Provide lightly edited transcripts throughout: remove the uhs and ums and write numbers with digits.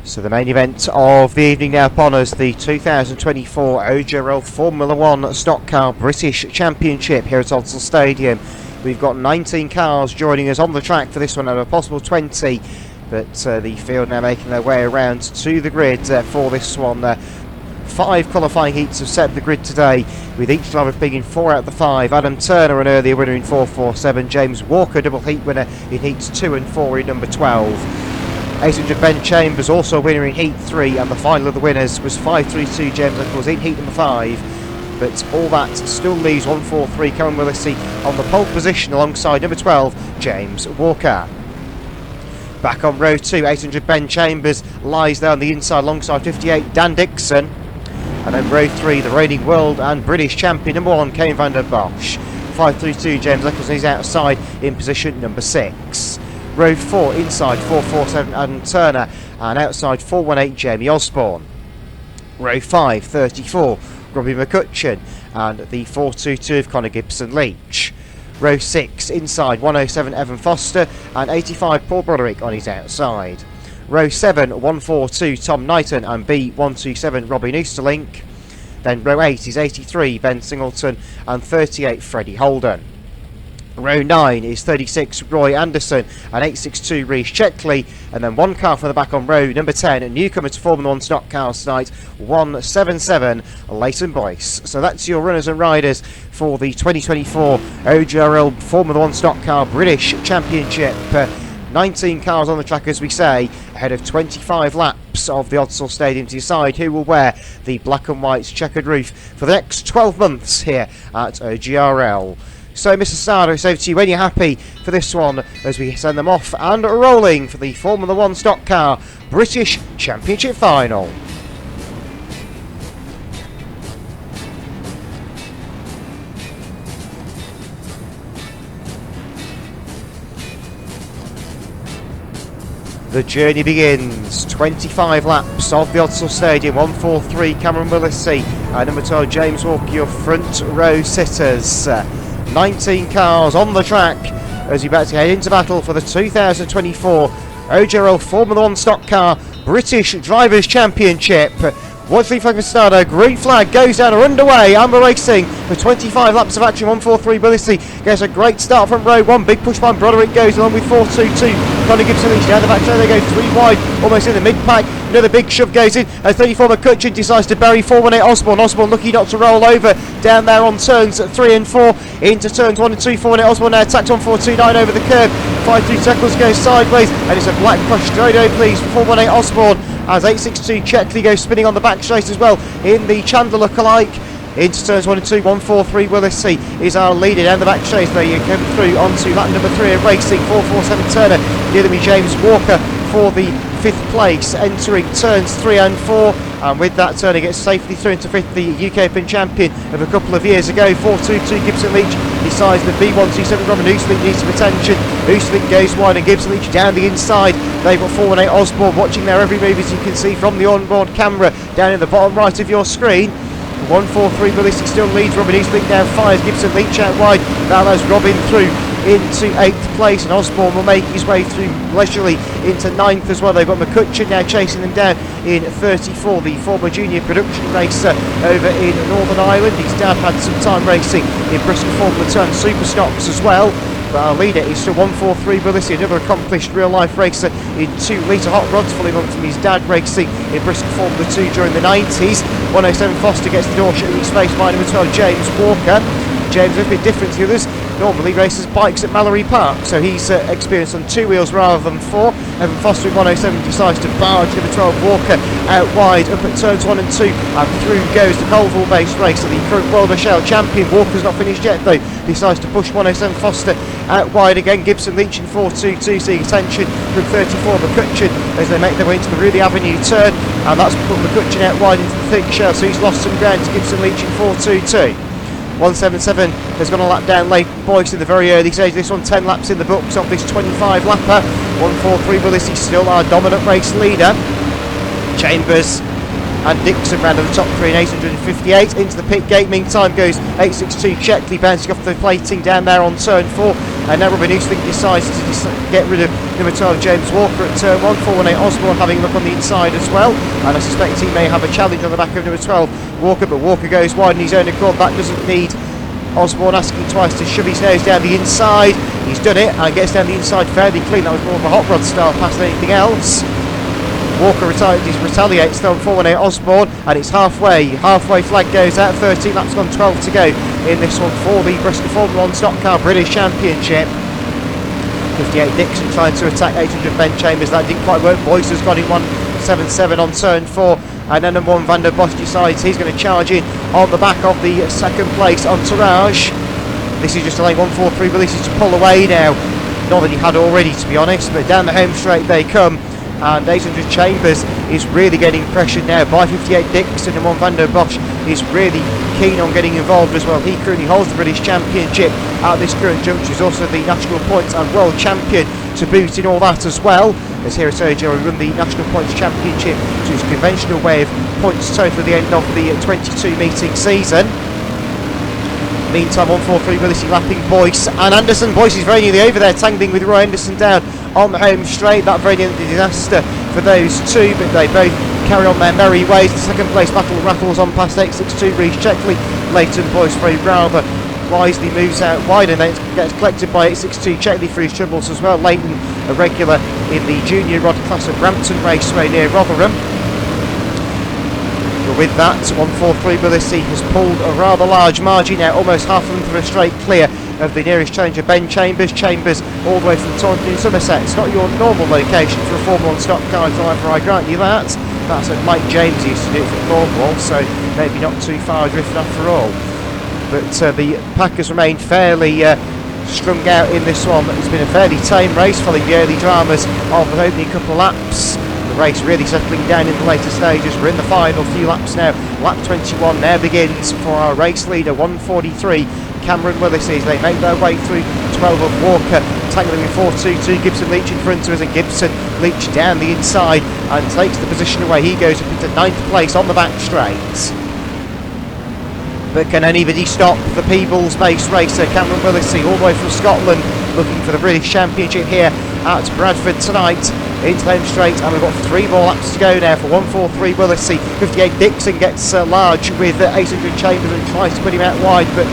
So the main event of the evening now upon us, the 2024 OJRL Formula 1 Stock Car British Championship here at Odsal Stadium. We've got 19 cars joining us on the track for this one out of a possible 20, but the field now making their way around to the grid for this one. 5 qualifying heats have set the grid today, with each driver being in 4 out of the 5. Adam Turner, an earlier winner in 447. James Walker, double heat winner in heats 2 and 4 in number 12. 800 Ben Chambers, also a winner in Heat 3, and the final of the winners was 532 James Nichols in Heat number 5. But all that still leaves 143 Cameron Willissey on the pole position alongside number 12 James Walker. Back on row 2, 800 Ben Chambers lies there on the inside alongside 58 Dan Dixon. And then row 3, the reigning world and British champion number 1 Kane van der Bosch. 532 James Nichols is outside in position number 6. Row 4, inside 447 Adam Turner, and outside 418 Jamie Osborne. Row 5, 34 Robbie McCutcheon, and the 422 of Connor Gibson-Leach. Row 6, inside 107 Evan Foster, and 85 Paul Broderick on his outside. Row 7, 142 Tom Knighton, and B127 Robin Easterlink. Then row 8 is 83 Ben Singleton, and 38 Freddie Holden. Row 9 is 36 Roy Anderson and 862 Reece Checkley, and then one car from the back on row number 10, a newcomer to Formula 1 stock cars tonight, 177 Leighton Boyce. So that's your runners and riders for the 2024 OJRL Formula 1 stock car British Championship. 19 cars on the track, as we say, ahead of 25 laps of the Odsal Stadium to decide who will wear the black and white checkered roof for the next 12 months here at OJRL. So, Mr. Sardo, it's over to you when you're happy for this one as we send them off and rolling for the Formula 1 Stock Car British Championship Final. The journey begins. 25 laps of the Odsal Stadium. 143 Cameron Willissey and number 12 James Walker, your front row sitters. 19 cars on the track as we about to head into battle for the 2024 OJRL Formula 1 Stock Car British Drivers' Championship. 1-3 flag for Stardo, green flag goes down or underway. Amber Racing for 25 laps of action. 143 Willissey gets a great start from row 1. Big push by Broderick goes along with 422. Connor Gibson-Leach down the back there, they go 3 wide, almost in the mid-pack. Another big shove goes in as 34 McCutcheon decides to bury 418 Osborne. Osborne lucky not to roll over down there on turns 3 and 4 into turns 1 and 2. 418 Osborne now attacked on 429 over the curb. 5-3 tackles goes sideways, and it's a black crush straight over, please, for 418 Osborne as 862 Checkley goes spinning on the back straight as well in the Chandler look-alike. Into turns 1 and 2, 143 Willissey is our leader down the back straight. There you come through onto lap number 3 of racing. 447 Turner, the enemy James Walker for the 5th place, entering turns 3 and 4. And with that, Turner gets safely through into 5th, the UK Open champion of a couple of years ago. 422 Gibson-Leach decides the B127 Robin Easterlink needs some attention. Easterlink goes wide and Gibson-Leach down the inside. They've got 418 Osborne watching their every move, as you can see from the onboard camera down in the bottom right of your screen. 143 Willissey still leads. Robin Easterlink now fires Gibson-Leach out wide. That allows Robin through into 8th place, and Osborne will make his way through leisurely into 9th as well. They've got McCutcheon now chasing them down in 34, the former junior production racer over in Northern Ireland. His dad had some time racing in Bristol Formula 2 and Super Stocks as well. But our leader is still 143 Willissey, another accomplished real-life racer in 2-litre hot rods, following on from his dad racing in Bristol Formula 2 during the 90s. 107 Foster gets the door shut in his face by number 12 James Walker. James is a bit different to the others. Normally races bikes at Mallory Park, so he's experienced on 2 wheels rather than 4. Evan Foster in 107 decides to barge number 12 Walker out wide up at turns 1 and 2, and through goes the Colville-based racer, the current World Michelle champion. Walker's not finished yet though, decides to push 107 Foster out wide again. Gibson-Leach in 422 seeing attention from 34 McCutcheon as they make their way into the Rudy Avenue turn, and that's put McCutcheon out wide into the thick shell, so he's lost some ground to Gibson-Leach in 422. 177 has gone a lap down Leighton Boyce in the very early stage. This one 10 laps in the books of this 25 lapper. 143 Willissey still our dominant race leader. Chambers and Dixon round at the top 3 in 858. Into the pit gate, meantime goes 862 Checkley, bouncing off the plating down there on turn 4. And now Robin Eastling decides to get rid of number 12 James Walker at turn 1. 418 Osborne having a look on the inside as well. And I suspect he may have a challenge on the back of number 12 Walker, but Walker goes wide in his own accord. That doesn't need Osborne asking twice to shove his nose down the inside. He's done it and gets down the inside fairly clean. That was more of a hot rod style pass than anything else. Walker retaliates though on 418 Osborne, and it's halfway flag goes out. 13 laps gone, 12 to go in this one for the BriSCA Formula 1 Stock Car British Championship. 58 Dixon trying to attack 800 Ben Chambers. That didn't quite work. Boyce has got in 177 on turn 4, and then number 1 Van der Bosch decides he's going to charge in on the back of the second place Entourage. This is just allowing 143 releases to pull away now. Not that he had already, to be honest, but down the home straight they come. And 800 Chambers is really getting pressured now by 58 Dixon, and 1 Van der Bosch is really keen on getting involved as well. He currently holds the British Championship at this current juncture. He's also the National Points and World Champion to boot in all that as well. As here at Sergio we run the National Points Championship to its conventional way of points total at the end of the 22 meeting season. Meantime, 143 Willis lapping Boyce and Anderson. Boyce is very nearly over there, tangling with Roy Anderson down on the home straight. That very nearly a disaster for those two, but they both carry on their merry ways. The second place battle rattles on past 862 Reece Checkley. Leighton Boyce very rather wisely moves out wide, and then it gets collected by 862 Checkley for his troubles as well. Leighton, a regular in the junior rod class at Brampton Raceway near Rotherham. With that, 143 Billisy has pulled a rather large margin now, almost half a length of a straight clear of the nearest challenger, Ben Chambers. Chambers all the way from Taunton in Somerset. It's not your normal location for a Formula 1 stock car driver, I grant you that. That's what Mike James used to do for Cornwall, so maybe not too far adrift after all. But the pack has remained fairly strung out in this one. It's been a fairly tame race following the early dramas of the opening couple of laps. Race really settling down in the later stages. We're in the final few laps now. Lap 21 now begins for our race leader, 143 Cameron Willis. They make their way through 12 of Walker, tangling with 422 Gibson Leach in front of us, and Gibson Leach down the inside and takes the position away. He goes up into 9th place on the back straight. But can anybody stop the Peebles-based racer Cameron Willis all the way from Scotland, looking for the British Championship here at Bradford tonight? Into the home straight, and we've got 3 more laps to go now for 143 Willisey. 58 Dixon gets large with 800 Chambers and tries to put him out wide, but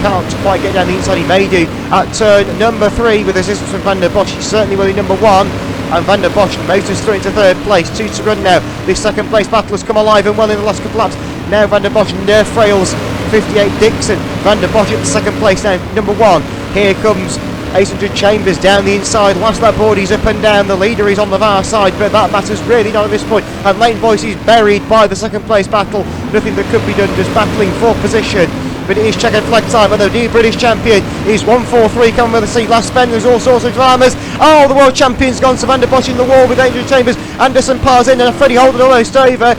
can't quite get down the inside. He may do at turn number 3 with assistance from Van der Bosch. He's certainly will be number 1, and Van der Bosch motors through into 3rd place. 2 to run now. This second place battle has come alive and well in the last couple of laps. Now Van der Bosch nerve frails 58 Dixon. Van der Bosch at the second place now, number 1. Here comes 800 Chambers down the inside. Last lap board, he's up and down. The leader is on the far side, but that matters really not at this point. And Leighton Boyce is buried by the second place battle. Nothing that could be done, just battling for position. But it is checkered flag time, and the new British champion is 143 coming with the seat. Last spend, there's all sorts of dramas. Oh, the world champion's gone. So Van der Bosch in the wall with 800 Chambers. Anderson pars in, and Freddie Holden almost over.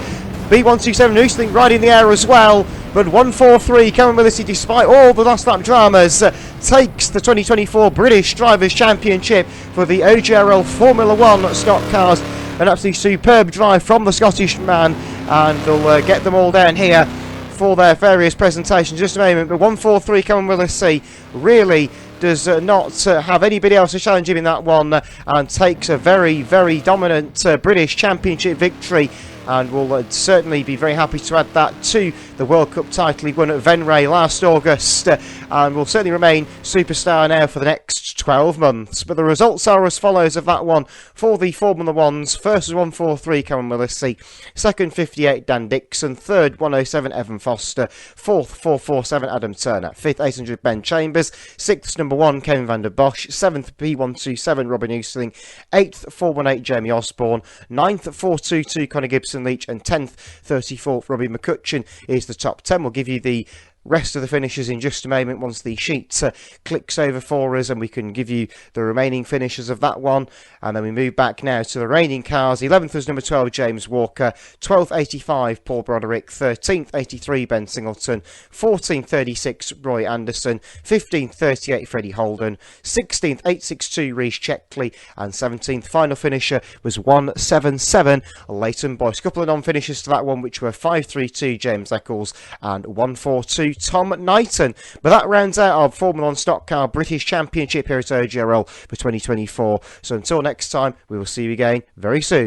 B127 Hoosling right in the air as well. But 143 Cameron Willisey, despite all the last lap dramas, takes the 2024 British Drivers' Championship for the OGRL Formula 1 stock cars. An absolutely superb drive from the Scottish man, and they'll get them all down here for their various presentations. Just a moment, but 143 Cameron Willisey really does not have anybody else to challenge him in that one, and takes a very, very dominant British Championship victory. And will certainly be very happy to add that to the World Cup title he won at Venray last August, and will certainly remain superstar now for the next 12 months. But the results are as follows of that one for the Formula 1s. First was 143 Cameron Willisey, second 58 Dan Dixon, third 107 Evan Foster, fourth 447 Adam Turner, fifth 800 Ben Chambers, sixth number 1 Kevin Van der Bosch, seventh P127 Robin Hoosling, eighth 418 Jamie Osborne, ninth 422 Connor Gibson Leach, and 10th 34th Robbie McCutcheon is the top 10. We'll give you the rest of the finishes in just a moment once the sheet clicks over for us, and we can give you the remaining finishes of that one. And then we move back now to the reigning cars. 11th was number 12, James Walker. 12th, 85, Paul Broderick. 13th, 83, Ben Singleton. 14th, 36, Roy Anderson. 15th, 38, Freddie Holden. 16th, 862, Reece Checkley. And 17th, final finisher was 177, Leighton Boyce. A couple of non-finishers to that one, which were 532, James Eccles, and 142, Tom Knighton. But that rounds out our Formula 1 Stock Car British Championship here at OGRL for 2024. So until next time, we will see you again very soon.